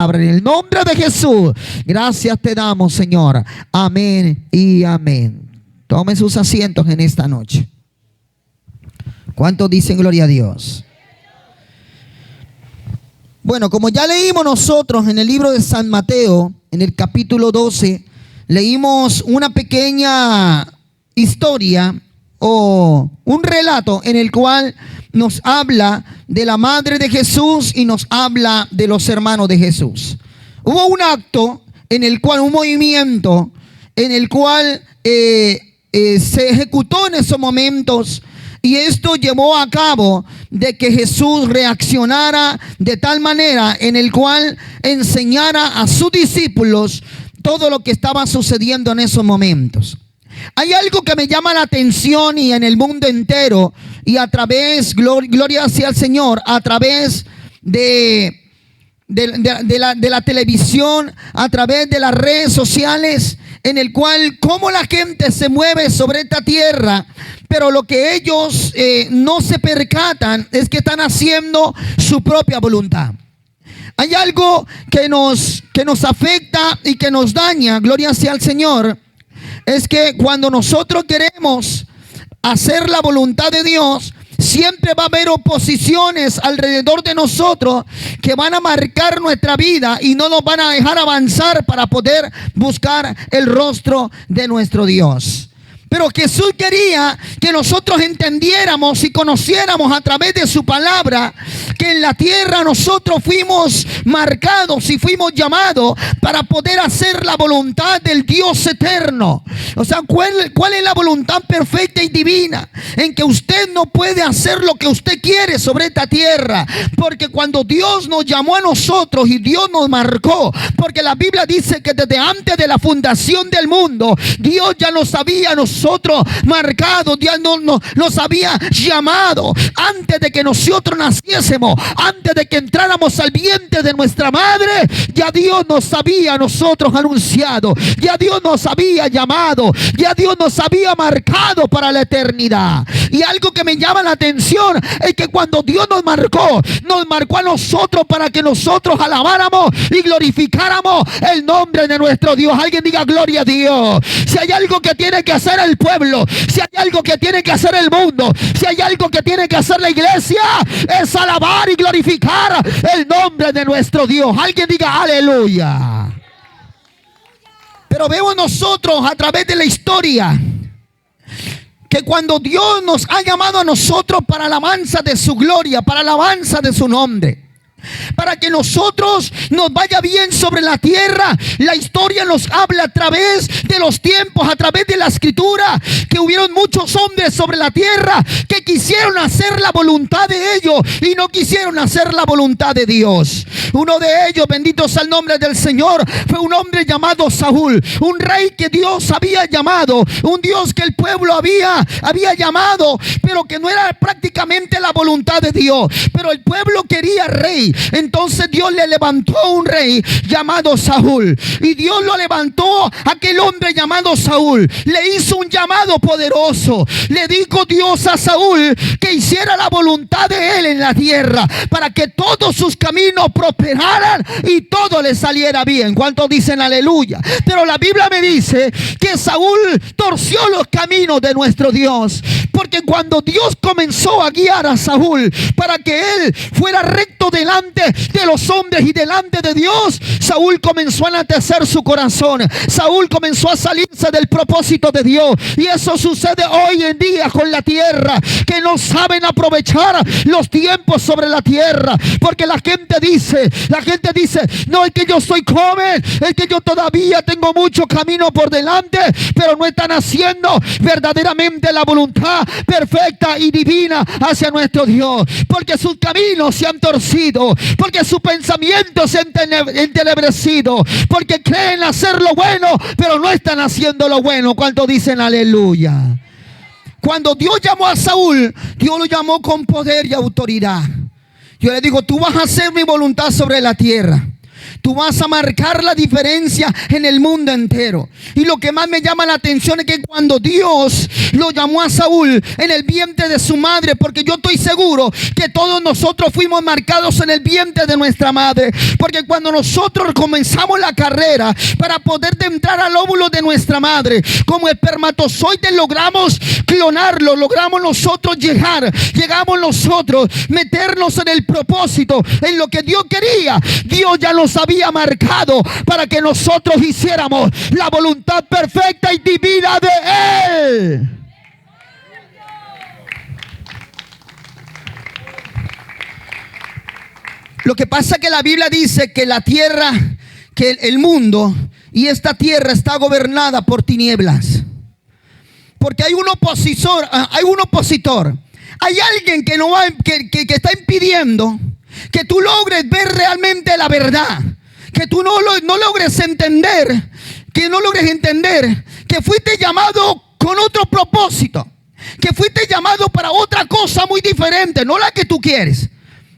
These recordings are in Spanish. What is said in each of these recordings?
palabra. En el nombre de Jesús, gracias te damos, Señor. Amén y amén. Tomen sus asientos en esta noche. ¿Cuántos dicen gloria a Dios? Bueno, como ya leímos nosotros en el libro de San Mateo, en el capítulo 12, leímos una pequeña historia o un relato en el cual nos habla de la madre de Jesús y nos habla de los hermanos de Jesús. Hubo un acto en el cual, un movimiento en el cual se ejecutó en esos momentos, y esto llevó a cabo de que Jesús reaccionara de tal manera en el cual enseñara a sus discípulos todo lo que estaba sucediendo en esos momentos. Hay algo que me llama la atención y en el mundo entero y a través, gloria sea al Señor, a través de la televisión, a través de las redes sociales, en el cual cómo la gente se mueve sobre esta tierra, pero lo que ellos no se percatan es que están haciendo su propia voluntad. Hay algo que nos afecta y que nos daña, gloria sea al Señor, es que cuando nosotros queremos hacer la voluntad de Dios, siempre va a haber oposiciones alrededor de nosotros que van a marcar nuestra vida y no nos van a dejar avanzar para poder buscar el rostro de nuestro Dios. Pero Jesús quería que nosotros entendiéramos y conociéramos a través de su palabra que en la tierra nosotros fuimos marcados y fuimos llamados para poder hacer la voluntad del Dios eterno. O sea, ¿cuál es la voluntad perfecta y divina? En que usted no puede hacer lo que usted quiere sobre esta tierra, porque cuando Dios nos llamó a nosotros y Dios nos marcó, porque la Biblia dice que desde antes de la fundación del mundo Dios ya nos había nosotros marcado, Dios nos había llamado antes de que nosotros naciésemos, antes de que entráramos al vientre de nuestra madre. Ya Dios nos había nosotros anunciado, ya Dios nos había llamado, ya Dios nos había marcado para la eternidad. Y algo que me llama la atención es que cuando Dios nos marcó a nosotros para que nosotros alabáramos y glorificáramos el nombre de nuestro Dios. Alguien diga gloria a Dios. Si hay algo que tiene que hacer el pueblo, si hay algo que tiene que hacer el mundo, si hay algo que tiene que hacer la iglesia, es alabar y glorificar el nombre de nuestro Dios. Alguien diga aleluya. Pero vemos nosotros a través de la historia que cuando Dios nos ha llamado a nosotros para alabanza de su gloria, para alabanza de su nombre, para que nosotros nos vaya bien sobre la tierra, la historia nos habla a través de los tiempos, a través de la escritura, que hubieron muchos hombres sobre la tierra que quisieron hacer la voluntad de ellos y no quisieron hacer la voluntad de Dios. Uno de ellos, bendito sea el nombre del Señor, fue un hombre llamado Saúl, un rey que Dios había llamado, un Dios que el pueblo había llamado, pero que no era prácticamente la voluntad de Dios, pero el pueblo quería rey. Entonces Dios le levantó un rey llamado Saúl, y Dios lo levantó, aquel hombre llamado Saúl, le hizo un llamado poderoso. Le dijo Dios a Saúl que hiciera la voluntad de él en la tierra, para que todos sus caminos prosperaran y todo le saliera bien. ¿Cuántos dicen aleluya? Pero la Biblia me dice que Saúl torció los caminos de nuestro Dios, porque cuando Dios comenzó a guiar a Saúl para que él fuera recto delante de los hombres y delante de Dios, Saúl comenzó a enaltecer su corazón. Saúl comenzó a salirse del propósito de Dios, y eso sucede hoy en día con la tierra, que no saben aprovechar los tiempos sobre la tierra, porque la gente dice, no, es que yo soy joven, es que yo todavía tengo mucho camino por delante, pero no están haciendo verdaderamente la voluntad perfecta y divina hacia nuestro Dios, porque sus caminos se han torcido, porque su pensamiento se ha entenebrecido, porque creen hacer lo bueno, pero no están haciendo lo bueno. ¿Cuántos dicen aleluya? Cuando Dios llamó a Saúl, Dios lo llamó con poder y autoridad. Yo le digo, tú vas a hacer mi voluntad sobre la tierra. tú vas a marcar la diferencia en el mundo entero. Y lo que más me llama la atención es que cuando Dios lo llamó a Saúl en el vientre de su madre, porque yo estoy seguro que todos nosotros fuimos marcados en el vientre de nuestra madre, porque cuando nosotros comenzamos la carrera para poder entrar al óvulo de nuestra madre, como espermatozoides logramos clonarlo, logramos nosotros llegamos nosotros meternos en el propósito, en lo que Dios quería. Dios ya nos había marcado para que nosotros hiciéramos la voluntad perfecta y divina de Él. Lo que pasa es que la Biblia dice que la tierra, que el mundo y esta tierra está gobernada por tinieblas. Porque hay un opositor, hay alguien que no va, que está impidiendo que tú logres ver realmente la verdad, que tú no logres entender, que fuiste llamado con otro propósito, que fuiste llamado para otra cosa muy diferente, no la que tú quieres.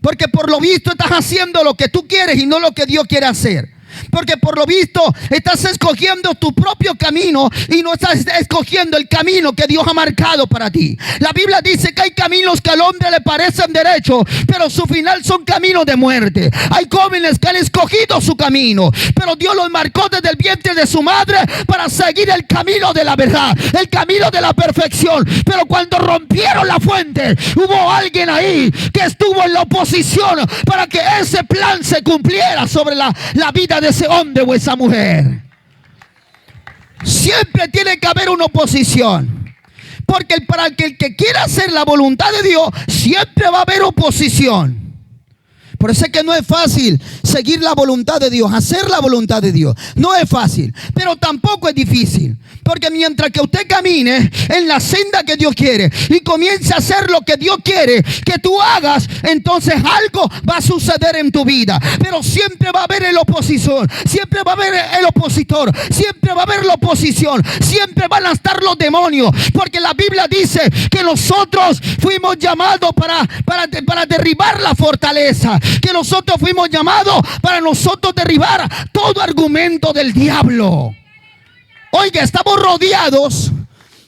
Porque por lo visto estás haciendo lo que tú quieres y no lo que Dios quiere hacer. Porque por lo visto estás escogiendo tu propio camino y no estás escogiendo el camino que Dios ha marcado para ti. La Biblia dice que hay caminos que al hombre le parecen derechos, pero su final son caminos de muerte. Hay jóvenes que han escogido su camino, pero Dios los marcó desde el vientre de su madre para seguir el camino de la verdad, el camino de la perfección. Pero cuando rompieron la fuente, hubo alguien ahí que estuvo en la oposición para que ese plan se cumpliera sobre la vida de ese hombre o esa mujer. Siempre tiene que haber una oposición, porque para el que quiera hacer la voluntad de Dios, siempre va a haber oposición. Por eso es que no es fácil seguir la voluntad de Dios, hacer la voluntad de Dios. No es fácil, pero tampoco es difícil. Porque mientras que usted camine en la senda que Dios quiere y comience a hacer lo que Dios quiere que tú hagas, entonces algo va a suceder en tu vida. Pero siempre va a haber el opositor, siempre va a haber el opositor, siempre va a haber la oposición, siempre van a estar los demonios. Porque la Biblia dice que nosotros fuimos llamados para derribar la fortaleza, que nosotros fuimos llamados para nosotros derribar todo argumento del diablo. Oiga, estamos rodeados.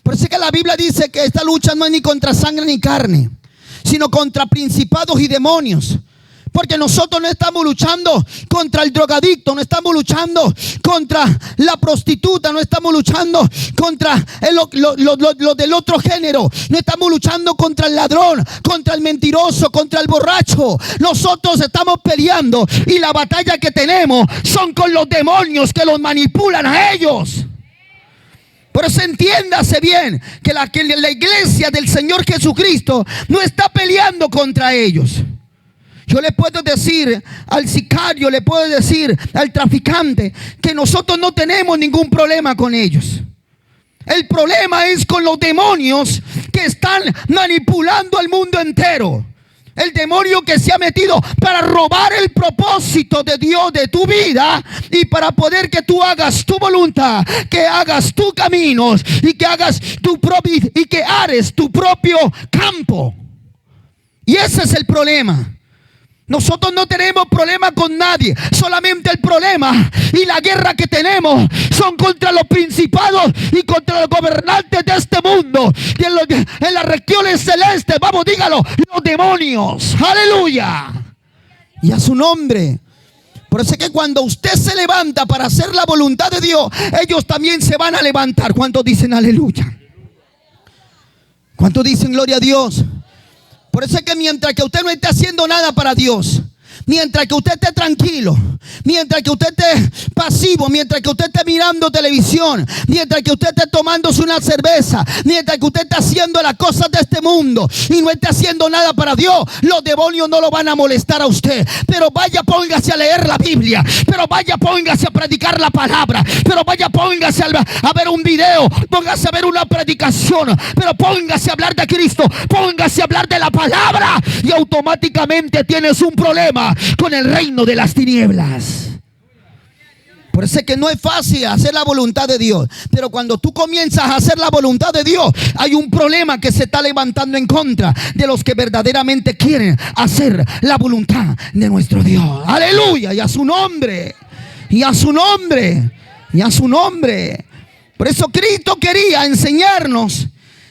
Por eso que la Biblia dice que esta lucha no es ni contra sangre ni carne, sino contra principados y demonios. Porque nosotros no estamos luchando contra el drogadicto, no estamos luchando contra la prostituta, no estamos luchando contra lo del otro género, no estamos luchando contra el ladrón, contra el mentiroso, contra el borracho. Nosotros estamos peleando y la batalla que tenemos son con los demonios que los manipulan a ellos. Por eso entiéndase bien que la iglesia del Señor Jesucristo no está peleando contra ellos. Yo le puedo decir al sicario, le puedo decir al traficante que nosotros no tenemos ningún problema con ellos. El problema es con los demonios que están manipulando al mundo entero. El demonio que se ha metido para robar el propósito de Dios de tu vida y para poder que tú hagas tu voluntad, que hagas tus caminos y que hagas que ares tu propio campo. Y ese es el problema. Nosotros no tenemos problema con nadie, solamente el problema y la guerra que tenemos son contra los principados y contra los gobernantes de este mundo, en las regiones celestes. Vamos, dígalo, los demonios. Aleluya. Y a su nombre. Por eso es que cuando usted se levanta para hacer la voluntad de Dios, ellos también se van a levantar. ¿Cuántos dicen aleluya? ¿Cuántos dicen gloria a Dios? Por eso es que mientras que usted no esté haciendo nada para Dios, mientras que usted esté tranquilo, mientras que usted esté pasivo, mientras que usted esté mirando televisión, mientras que usted esté tomándose una cerveza, mientras que usted esté haciendo las cosas de este mundo y no esté haciendo nada para Dios, los demonios no lo van a molestar a usted. Pero vaya, póngase a leer la Biblia, pero vaya, póngase a predicar la palabra, pero vaya, póngase a ver un video, póngase a ver una predicación, pero póngase a hablar de Cristo, póngase a hablar de la palabra y automáticamente tienes un problema con el reino de las tinieblas. Por eso es que no es fácil hacer la voluntad de Dios, pero cuando tú comienzas a hacer la voluntad de Dios, hay un problema que se está levantando en contra de los que verdaderamente quieren hacer la voluntad de nuestro Dios. Aleluya, y a su nombre. Y a su nombre. Y a su nombre. Por eso Cristo quería enseñarnos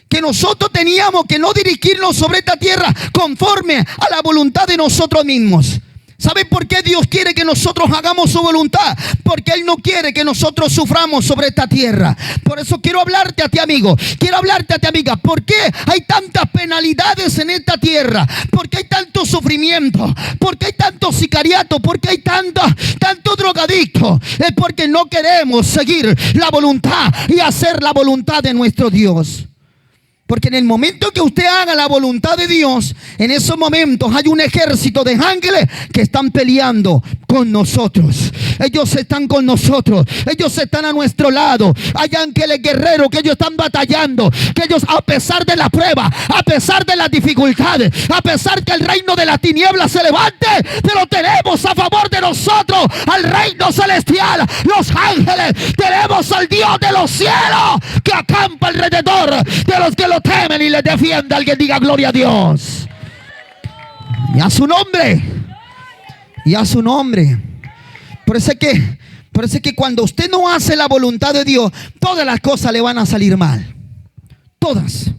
que nosotros teníamos que no dirigirnos sobre esta tierra conforme a la voluntad de nosotros mismos. ¿Sabe por qué Dios quiere que nosotros hagamos su voluntad? Porque Él no quiere que nosotros suframos sobre esta tierra. Por eso quiero hablarte a ti, amigo. Quiero hablarte a ti, amiga. ¿Por qué hay tantas penalidades en esta tierra? ¿Por qué hay tanto sufrimiento? ¿Por qué hay tanto sicariato? ¿Por qué hay tanto drogadicto? Es porque no queremos seguir la voluntad y hacer la voluntad de nuestro Dios. Porque en el momento que usted haga la voluntad de Dios, en esos momentos hay un ejército de ángeles que están peleando con nosotros. Ellos están con nosotros. Ellos están a nuestro lado. Hay ángeles guerreros que ellos están batallando. Que ellos, a pesar de la prueba, a pesar de las dificultades, a pesar que el reino de la tiniebla se levante, pero tenemos a favor de nosotros al reino celestial, los ángeles. Tenemos al Dios de los cielos que acampa alrededor de los que lo temen y les defienda. Alguien diga gloria a Dios. Y a su nombre. Y a su nombre. Por eso es que cuando usted no hace la voluntad de Dios, todas las cosas le van a salir mal. Todas.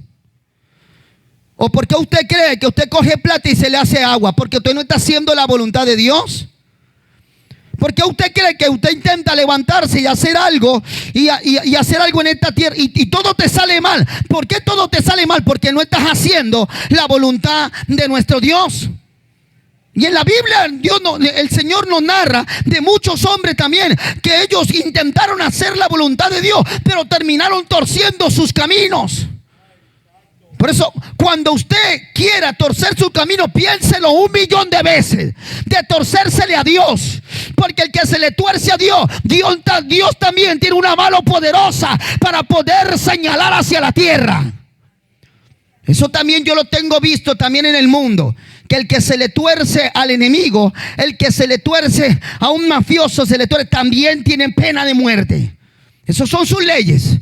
¿O porque usted cree que usted coge plata y se le hace agua? Porque usted no está haciendo la voluntad de Dios. ¿Por qué usted cree que usted intenta levantarse y hacer algo y hacer algo en esta tierra y todo te sale mal? ¿Por qué todo te sale mal? Porque no estás haciendo la voluntad de nuestro Dios. Y en la Biblia el Señor nos narra de muchos hombres también que ellos intentaron hacer la voluntad de Dios, pero terminaron torciendo sus caminos. Por eso, cuando usted quiera torcer su camino, piénselo 1,000,000 de veces de torcérsele a Dios. Porque el que se le tuerce a Dios también tiene una mano poderosa para poder señalar hacia la tierra. Eso también yo lo tengo visto también en el mundo. Que el que se le tuerce al enemigo, el que se le tuerce a un mafioso, también tiene pena de muerte. Esas son sus leyes.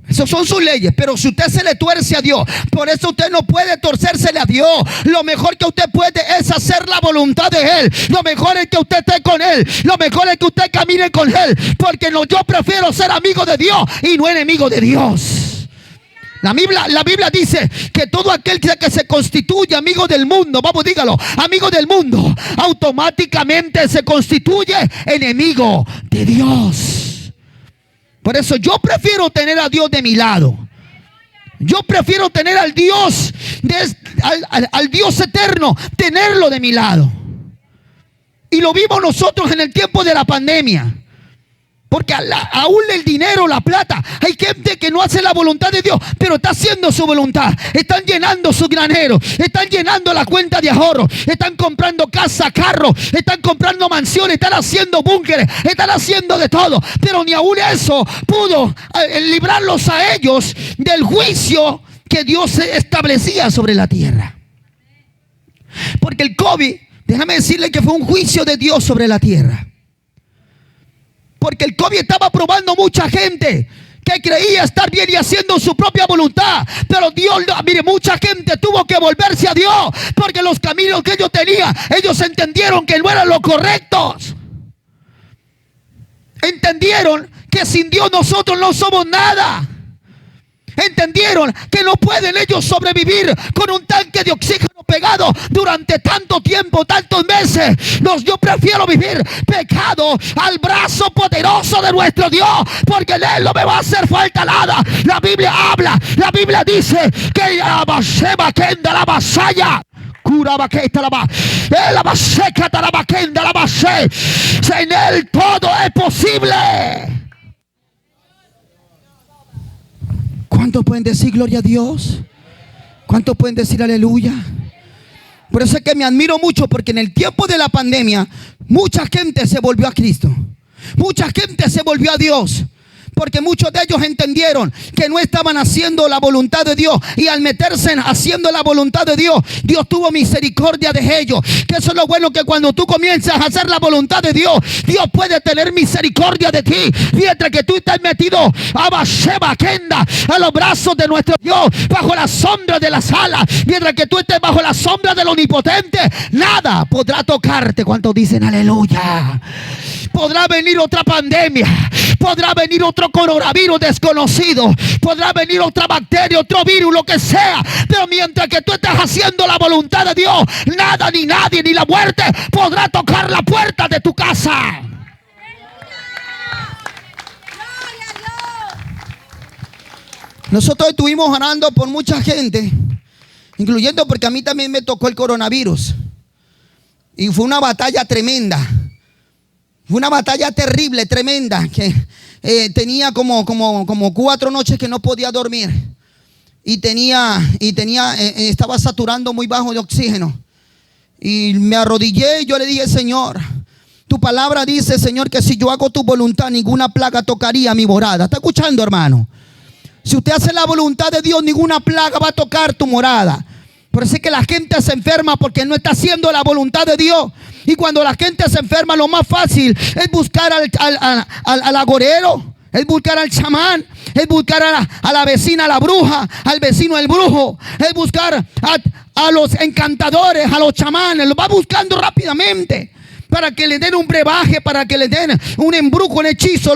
Esas son sus leyes. Pero si usted se le tuerce a Dios, por eso usted no puede torcérsele a Dios. Lo mejor que usted puede es hacer la voluntad de Él. Lo mejor es que usted esté con Él. Lo mejor es que usted camine con Él. Porque yo prefiero ser amigo de Dios y no enemigo de Dios. La Biblia dice que todo aquel que se constituye amigo del mundo, vamos, dígalo, amigo del mundo, automáticamente se constituye enemigo de Dios. Por eso yo prefiero tener a Dios de mi lado. Yo prefiero tener al Dios, al Dios eterno, tenerlo de mi lado. Y lo vimos nosotros en el tiempo de la pandemia. Porque aún el dinero, la plata, hay gente que no hace la voluntad de Dios, pero está haciendo su voluntad. Están llenando su granero, están llenando la cuenta de ahorro, están comprando casa, carro, están comprando mansiones, están haciendo búnkeres, están haciendo de todo. Pero ni aún eso pudo librarlos a ellos del juicio que Dios establecía sobre la tierra. Porque el COVID, déjame decirle que fue un juicio de Dios sobre la tierra. Porque el COVID estaba probando mucha gente que creía estar bien y haciendo su propia voluntad. Pero Dios, mire, mucha gente tuvo que volverse a Dios. Porque los caminos que ellos tenían, ellos entendieron que no eran los correctos. Entendieron que sin Dios nosotros no somos nada. Entendieron que no pueden ellos sobrevivir con un tanque de oxígeno pegado durante tanto tiempo, tantos meses. Yo prefiero vivir pegado al brazo poderoso de nuestro Dios, porque en Él no me va a hacer falta nada. La Biblia habla, la Biblia dice que la vasalla en Él todo es posible. ¿Cuántos pueden decir gloria a Dios? ¿Cuántos pueden decir aleluya? Por eso es que me admiro mucho, porque en el tiempo de la pandemia mucha gente se volvió a Cristo. Mucha gente se volvió a Dios. porque muchos de ellos entendieron que no estaban haciendo la voluntad de Dios, y al meterse haciendo la voluntad de Dios, Dios tuvo misericordia de ellos. Que eso es lo bueno, que cuando tú comienzas a hacer la voluntad de Dios, Dios puede tener misericordia de ti, mientras que tú estás metido a los brazos de nuestro Dios, bajo la sombra de las alas. Mientras que tú estés bajo la sombra del Omnipotente, nada podrá tocarte. ¿Cuántos dicen aleluya? Podrá venir otra pandemia, podrá venir otro coronavirus desconocido, podrá venir otra bacteria, otro virus, lo que sea, pero mientras que tú estés haciendo la voluntad de Dios, nada ni nadie ni la muerte podrá tocar la puerta de tu casa. Nosotros estuvimos orando por mucha gente, incluyendo porque a mí también me tocó el coronavirus, y fue una batalla tremenda. Fue una batalla terrible, tremenda, que tenía como 4 noches que no podía dormir, y estaba saturando muy bajo de oxígeno, y me arrodillé y yo le dije: Señor, tu palabra dice, Señor, que si yo hago tu voluntad, ninguna plaga tocaría mi morada. ¿Está escuchando, hermano? Si usted hace la voluntad de Dios, ninguna plaga va a tocar tu morada. Por eso es que la gente se enferma, porque no está haciendo la voluntad de Dios. Y cuando la gente se enferma, lo más fácil es buscar al agorero, es buscar al chamán, es buscar a la vecina, a la bruja, al vecino, el brujo, es buscar a los encantadores, a los chamanes. Lo va buscando rápidamente para que le den un brebaje, para que le den un embrujo, un hechizo,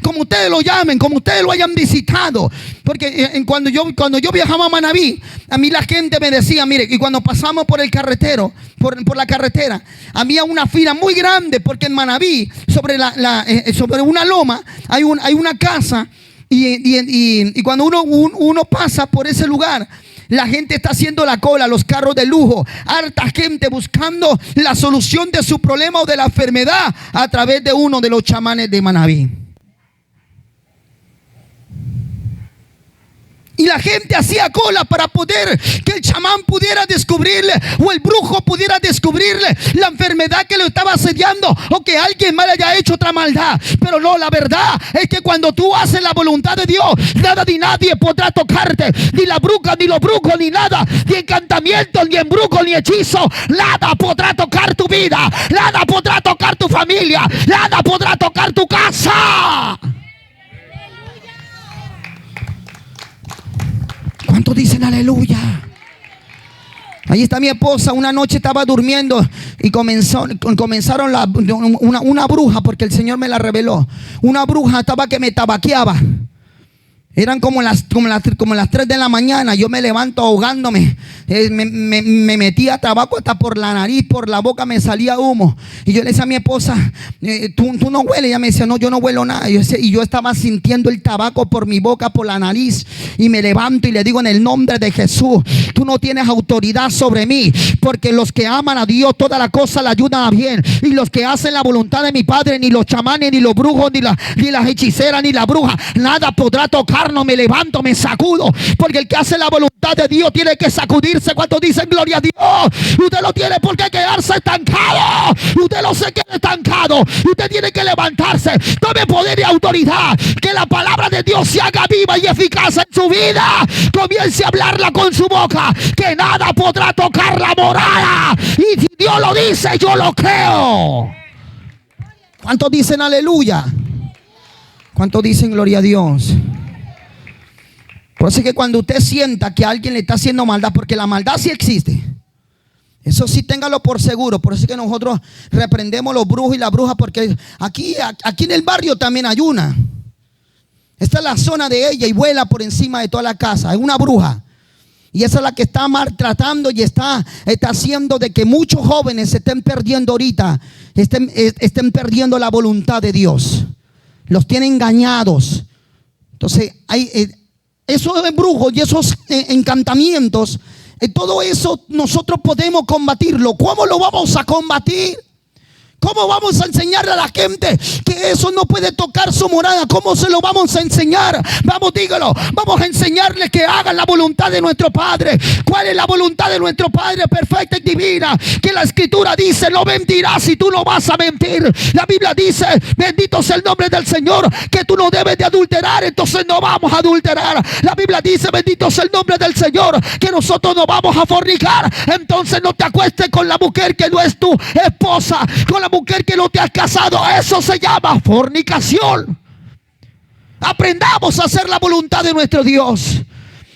como ustedes lo llamen, como ustedes lo hayan visitado. Porque cuando yo viajaba a Manabí, a mí la gente me decía, mire, y cuando pasamos por el carretero, por la carretera, había una fila muy grande, porque en Manabí, sobre una loma, hay una casa, y cuando uno pasa por ese lugar, la gente está haciendo la cola, los carros de lujo, harta gente buscando la solución de su problema o de la enfermedad a través de uno de los chamanes de Manabí. Y la gente hacía cola para poder que el chamán pudiera descubrirle, o el brujo pudiera descubrirle la enfermedad que lo estaba asediando, o que alguien mal haya hecho otra maldad. Pero no, la verdad es que cuando tú haces la voluntad de Dios, nada ni nadie podrá tocarte, ni la bruja, ni los brujos, ni nada, ni encantamiento, ni embrujo, ni hechizo. Nada podrá tocar tu vida, nada podrá tocar tu familia, nada podrá tocar tu casa. ¿Cuántos dicen aleluya? Ahí está mi esposa. Una noche estaba durmiendo y comenzaron una bruja, porque el Señor me la reveló. Una bruja estaba que me tabaqueaba. Eran como las 3 de la mañana. Yo me levanto ahogándome. Me metía tabaco hasta por la nariz, por la boca me salía humo. Y yo le decía a mi esposa, ¿tú no hueles? Ella me decía, no, yo no huelo nada. Y yo estaba sintiendo el tabaco por mi boca, por la nariz. Y me levanto y le digo: en el nombre de Jesús, tú no tienes autoridad sobre mí, porque los que aman a Dios, toda la cosa la ayudan a bien. Y los que hacen la voluntad de mi Padre, ni los chamanes, ni los brujos, ni las hechiceras, ni la bruja, nada podrá tocar. No, me levanto, me sacudo, porque el que hace la voluntad de Dios tiene que sacudirse. Cuando dicen gloria a Dios, usted no tiene por qué quedarse estancado. Usted no se quede estancado. Usted tiene que levantarse. Tome poder y autoridad. Que la palabra de Dios se haga viva y eficaz en su vida. Comience a hablarla con su boca, que nada podrá tocar la morada. Y si Dios lo dice, yo lo creo. ¿Cuántos dicen aleluya? ¿Cuántos dicen gloria a Dios? Por eso es que cuando usted sienta que alguien le está haciendo maldad, porque la maldad sí existe, eso sí, téngalo por seguro. Por eso es que nosotros reprendemos los brujos y las brujas, porque aquí en el barrio también hay una. Esta es la zona de ella y vuela por encima de toda la casa. Es una bruja. Y esa es la que está maltratando y está haciendo de que muchos jóvenes se estén perdiendo ahorita, estén perdiendo la voluntad de Dios. Los tiene engañados. Entonces esos brujos y esos encantamientos, todo eso nosotros podemos combatirlo. ¿Cómo lo vamos a combatir? ¿Cómo vamos a enseñarle a la gente que eso no puede tocar su morada? ¿Cómo se lo vamos a enseñar? Vamos, dígalo. Vamos a enseñarle que hagan la voluntad de nuestro Padre. ¿Cuál es la voluntad de nuestro Padre? Perfecta y divina. Que la Escritura dice: no mentirás y tú no vas a mentir. La Biblia dice: bendito sea el nombre del Señor, que tú no debes de adulterar. Entonces no vamos a adulterar. La Biblia dice: bendito sea el nombre del Señor, que nosotros no vamos a fornicar. Entonces no te acuestes con la mujer que no es tu esposa, con la mujer que no te has casado. Eso se llama fornicación. Aprendamos a hacer la voluntad de nuestro Dios.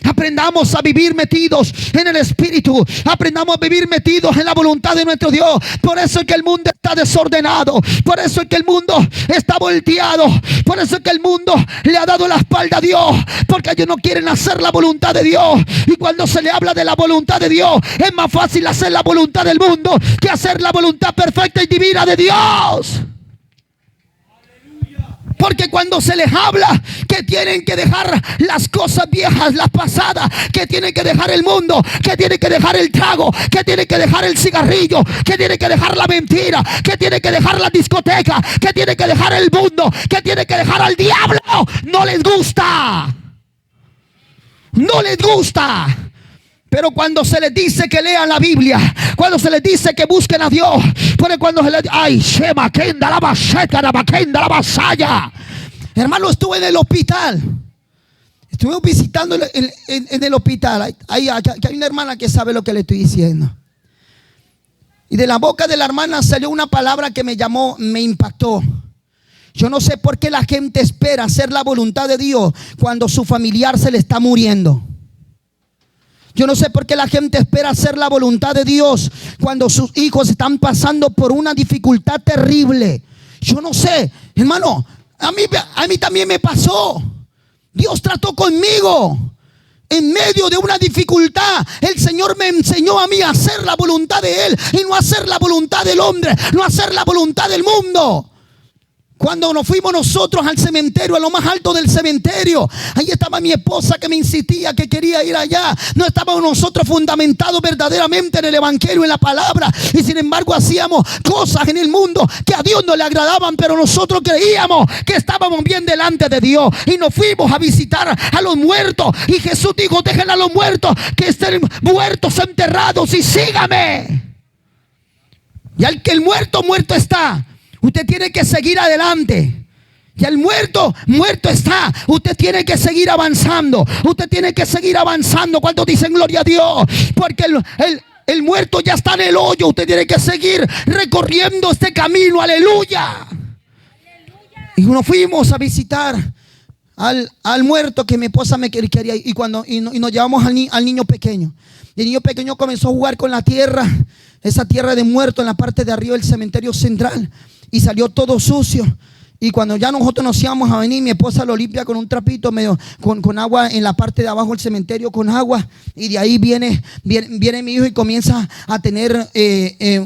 Aprendamos a vivir metidos en el Espíritu. Aprendamos a vivir metidos en la voluntad de nuestro Dios. Por eso es que el mundo está desordenado. Por eso es que el mundo está volteado. Por eso es que el mundo le ha dado la espalda a Dios, porque ellos no quieren hacer la voluntad de Dios. Y cuando se le habla de la voluntad de Dios, es más fácil hacer la voluntad del mundo que hacer la voluntad perfecta y divina de Dios. Porque cuando se les habla que tienen que dejar las cosas viejas, las pasadas, que tienen que dejar el mundo, que tienen que dejar el trago, que tienen que dejar el cigarrillo, que tienen que dejar la mentira, que tienen que dejar la discoteca, que tienen que dejar el mundo, que tienen que dejar al diablo, no les gusta. No les gusta. Pero cuando se les dice que lean la Biblia, cuando se les dice que busquen a Dios, porque cuando se les dice: ay, Shema, Kenda, la Baseta, la Bakenda, la Basaya. Hermano, estuve en el hospital. Estuve visitando en el hospital. Hay una hermana que sabe lo que le estoy diciendo. Y de la boca de la hermana salió una palabra que me impactó. Yo no sé por qué la gente espera hacer la voluntad de Dios cuando su familiar se le está muriendo. Yo no sé por qué la gente espera hacer la voluntad de Dios cuando sus hijos están pasando por una dificultad terrible. Yo no sé, hermano, a mí también me pasó. Dios trató conmigo. En medio de una dificultad, el Señor me enseñó a mí a hacer la voluntad de Él y no hacer la voluntad del hombre, no hacer la voluntad del mundo. Cuando nos fuimos nosotros al cementerio, a lo más alto del cementerio, ahí estaba mi esposa que me insistía que quería ir allá. No estábamos nosotros fundamentados verdaderamente en el evangelio, en la palabra. Y sin embargo hacíamos cosas en el mundo que a Dios no le agradaban, pero nosotros creíamos que estábamos bien delante de Dios. Y nos fuimos a visitar a los muertos. Y Jesús dijo: dejen a los muertos que estén muertos, enterrados, y sígame. Y al que el muerto está, usted tiene que seguir adelante. Y el muerto está. Usted tiene que seguir avanzando. Usted tiene que seguir avanzando. ¿Cuántos dicen gloria a Dios? Porque el muerto ya está en el hoyo. Usted tiene que seguir recorriendo este camino. Aleluya. Y nos fuimos a visitar al muerto que mi esposa me quería. Y nos llevamos al niño pequeño. Y el niño pequeño comenzó a jugar con la tierra. Esa tierra de muerto en la parte de arriba del cementerio central. Y salió todo sucio. Y cuando ya nosotros nos íbamos a venir, mi esposa lo limpia con un trapito medio con agua en la parte de abajo del cementerio, con agua. Y de ahí viene mi hijo y comienza a tener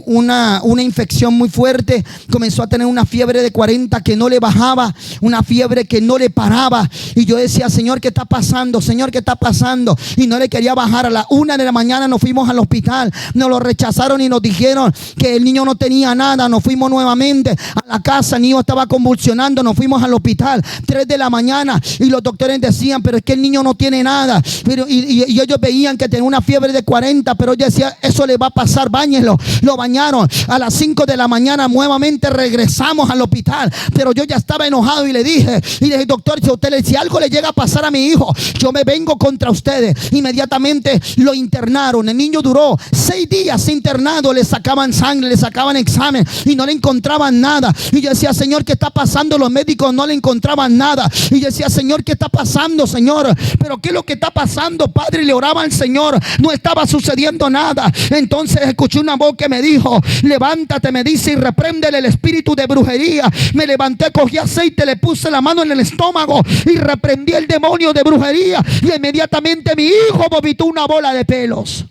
una infección muy fuerte. Comenzó a tener una fiebre de 40 que no le bajaba, una fiebre que no le paraba. Y yo decía: Señor, ¿qué está pasando? Señor, ¿qué está pasando? Y no le quería bajar. A la 1 de la mañana nos fuimos al hospital. Nos lo rechazaron y nos dijeron que el niño no tenía nada. Nos fuimos nuevamente a la casa. El niño estaba convulsionando. Nos fuimos al hospital 3 de la mañana y los doctores decían: pero es que el niño no tiene nada. Y ellos veían que tenía una fiebre de 40, pero yo decía: eso le va a pasar, báñenlo. Lo bañaron. A las 5 de la mañana nuevamente regresamos al hospital, pero yo ya estaba enojado y le dije: doctor, si algo le llega a pasar a mi hijo, yo me vengo contra ustedes. Inmediatamente lo internaron. El niño duró 6 días internado. Le sacaban sangre, le sacaban examen y no le encontraban nada. Y yo decía: Señor, ¿qué está pasando? Los médicos no le encontraban nada. Y yo decía: Señor, ¿qué está pasando, Señor? Pero ¿qué es lo que está pasando, Padre? Y le oraba al Señor. No estaba sucediendo nada. Entonces escuché una voz que me dijo: levántate, me dice, y repréndele el espíritu de brujería. Me levanté, cogí aceite, le puse la mano en el estómago y reprendí el demonio de brujería. Y inmediatamente mi hijo vomitó una bola de pelos.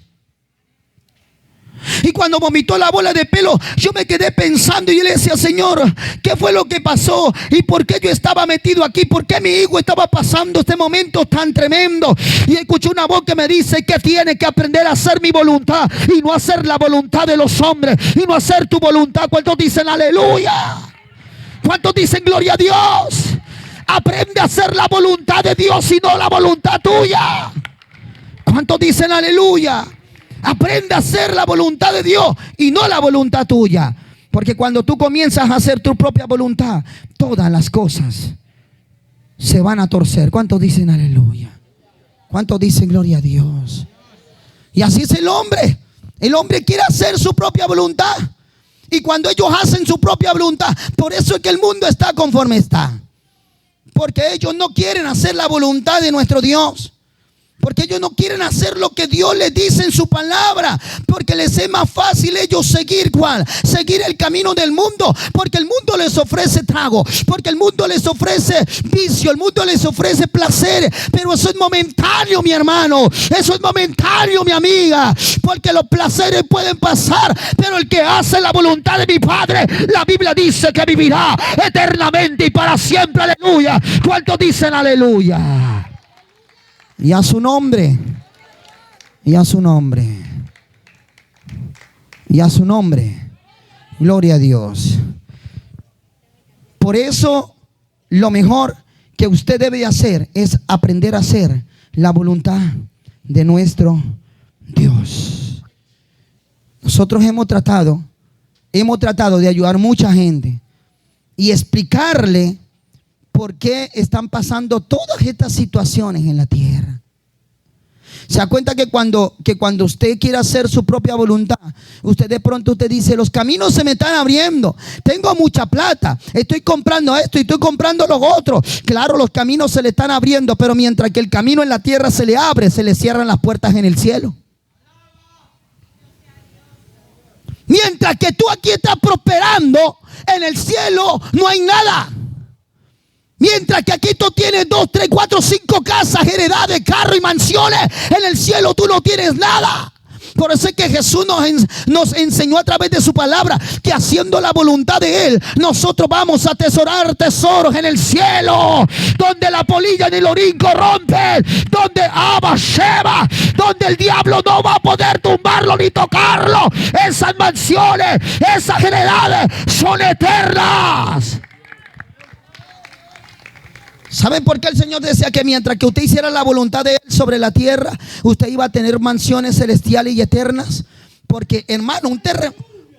Y cuando vomitó la bola de pelo, yo me quedé pensando y yo le decía: Señor, ¿qué fue lo que pasó? ¿Y por qué yo estaba metido aquí? ¿Por qué mi hijo estaba pasando este momento tan tremendo? Y escuché una voz que me dice que tiene que aprender a hacer mi voluntad y no hacer la voluntad de los hombres, y no hacer tu voluntad. ¿Cuántos dicen aleluya? ¿Cuántos dicen gloria a Dios? Aprende a hacer la voluntad de Dios y no la voluntad tuya. ¿Cuántos dicen aleluya? Aprende a hacer la voluntad de Dios y no la voluntad tuya. Porque cuando tú comienzas a hacer tu propia voluntad, todas las cosas se van a torcer. ¿Cuántos dicen aleluya? ¿Cuántos dicen gloria a Dios? Y así es el hombre. El hombre quiere hacer su propia voluntad. Y cuando ellos hacen su propia voluntad, por eso es que el mundo está conforme está. Porque ellos no quieren hacer la voluntad de nuestro Dios. Porque ellos no quieren hacer lo que Dios les dice en su palabra. Porque les es más fácil ellos seguir ¿cuál? Seguir el camino del mundo. Porque el mundo les ofrece trago. Porque el mundo les ofrece vicio. El mundo les ofrece placer. Pero eso es momentáneo, mi hermano. Eso es momentáneo, mi amiga. Porque los placeres pueden pasar. Pero el que hace la voluntad de mi Padre, la Biblia dice que vivirá eternamente y para siempre. Aleluya. ¿Cuántos dicen aleluya? Y a su nombre. Y a su nombre. Y a su nombre. Gloria a Dios. Por eso lo mejor que usted debe hacer es aprender a hacer la voluntad de nuestro Dios. Nosotros hemos tratado de ayudar a mucha gente y explicarle por qué están pasando todas estas situaciones en la tierra. Se da cuenta que cuando usted quiere hacer su propia voluntad, usted de pronto dice: los caminos se me están abriendo, tengo mucha plata, estoy comprando esto y estoy comprando lo otro. Claro, los caminos se le están abriendo, pero mientras que el camino en la tierra se le abre, se le cierran las puertas en el cielo. Mientras que tú aquí estás prosperando, en el cielo no hay nada. Mientras que aquí tú tienes 2, 3, 4, 5 casas, heredades, carros y mansiones, en el cielo tú no tienes nada. Por eso es que Jesús nos enseñó a través de su palabra que haciendo la voluntad de Él, nosotros vamos a atesorar tesoros en el cielo, donde la polilla ni el orín corrompen, donde Abba Sheba, donde el diablo no va a poder tumbarlo ni tocarlo. Esas mansiones, esas heredades son eternas. ¿Saben por qué el Señor decía que mientras que usted hiciera la voluntad de Él sobre la tierra, usted iba a tener mansiones celestiales y eternas? Porque, hermano,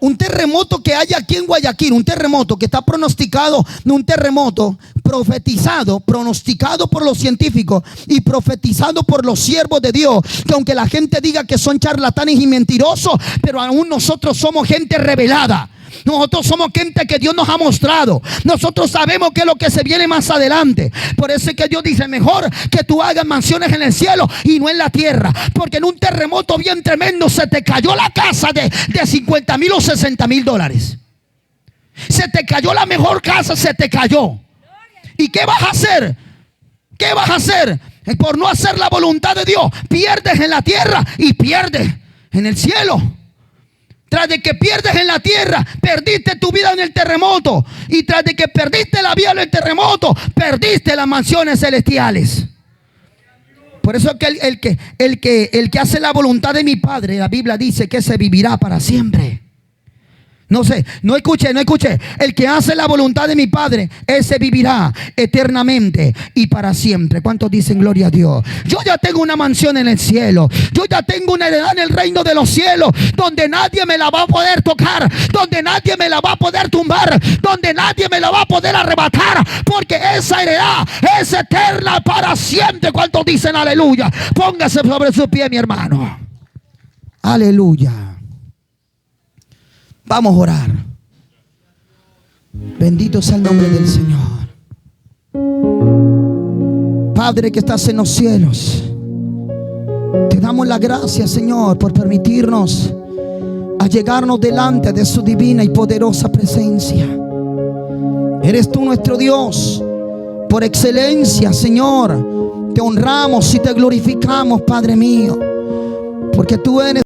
un terremoto que hay aquí en Guayaquil, un terremoto que está pronosticado, un terremoto profetizado, pronosticado por los científicos y profetizado por los siervos de Dios, que aunque la gente diga que son charlatanes y mentirosos, pero aún nosotros somos gente revelada. Nosotros somos gente que Dios nos ha mostrado. Nosotros sabemos qué es lo que se viene más adelante. Por eso es que Dios dice: mejor que tú hagas mansiones en el cielo y no en la tierra. Porque en un terremoto bien tremendo se te cayó la casa de 50,000 o 60,000 dólares. Se te cayó la mejor casa, se te cayó. ¿Y qué vas a hacer? ¿Qué vas a hacer? Por no hacer la voluntad de Dios, pierdes en la tierra y pierdes en el cielo. Tras de que pierdes en la tierra, perdiste tu vida en el terremoto. Y tras de que perdiste la vida en el terremoto, perdiste las mansiones celestiales. Por eso es que el que hace la voluntad de mi Padre, la Biblia dice que se vivirá para siempre. No sé, no escuché. El que hace la voluntad de mi Padre, ese vivirá eternamente y para siempre. ¿Cuántos dicen gloria a Dios? Yo ya tengo una mansión en el cielo. Yo ya tengo una heredad en el reino de los cielos, donde nadie me la va a poder tocar, donde nadie me la va a poder tumbar, donde nadie me la va a poder arrebatar, porque esa heredad es eterna para siempre. ¿Cuántos dicen aleluya? Póngase sobre su pie, mi hermano. Aleluya. Vamos a orar. Bendito sea el nombre del Señor. Padre que estás en los cielos, te damos la gracia, Señor, por permitirnos allegarnos delante de su divina y poderosa presencia. Eres tú nuestro Dios por excelencia, Señor. Te honramos y te glorificamos, Padre mío, porque tú eres